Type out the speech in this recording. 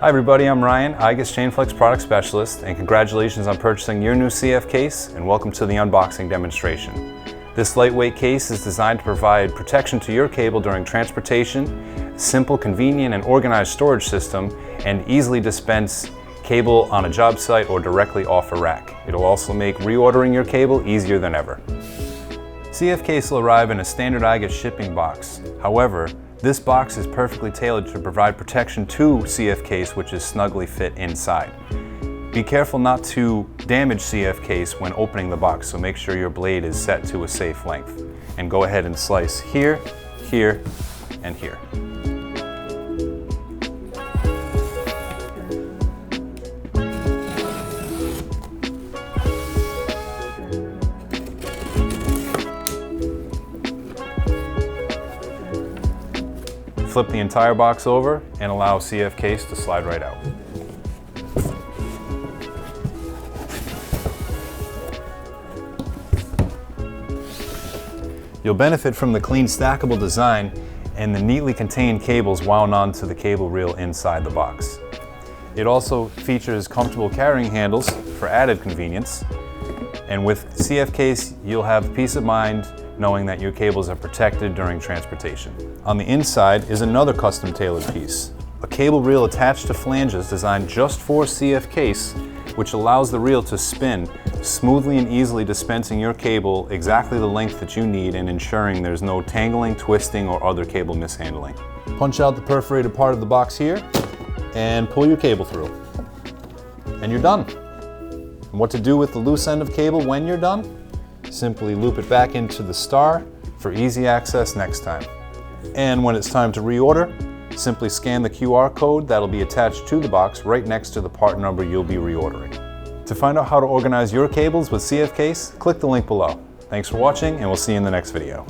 Hi everybody, I'm Ryan, IGUS Chainflex Product Specialist, and congratulations on purchasing your new CF case, and welcome to the unboxing demonstration. This lightweight case is designed to provide protection to your cable during transportation, a simple, convenient, and organized storage system, and easily dispense cable on a job site or directly off a rack. It'll also make reordering your cable easier than ever. CF case will arrive in a standard IGUS shipping box. However, this box is perfectly tailored to provide protection to CF case, which is snugly fit inside. Be careful not to damage CF case when opening the box, so make sure your blade is set to a safe length. And go ahead and slice here, here, and here. Flip the entire box over and allow CF case to slide right out. You'll benefit from the clean stackable design and the neatly contained cables wound onto the cable reel inside the box. It also features comfortable carrying handles for added convenience. And with CF case, you'll have peace of mind knowing that your cables are protected during transportation. On the inside is another custom tailored piece, a cable reel attached to flanges designed just for CF case, which allows the reel to spin smoothly and easily, dispensing your cable exactly the length that you need and ensuring there's no tangling, twisting, or other cable mishandling. Punch out the perforated part of the box here and pull your cable through. And you're done. And what to do with the loose end of cable when you're done? Simply loop it back into the star for easy access next time. And when it's time to reorder, simply scan the QR code that'll be attached to the box right next to the part number you'll be reordering. To find out how to organize your cables with CF case, click the link below. Thanks for watching, and we'll see you in the next video.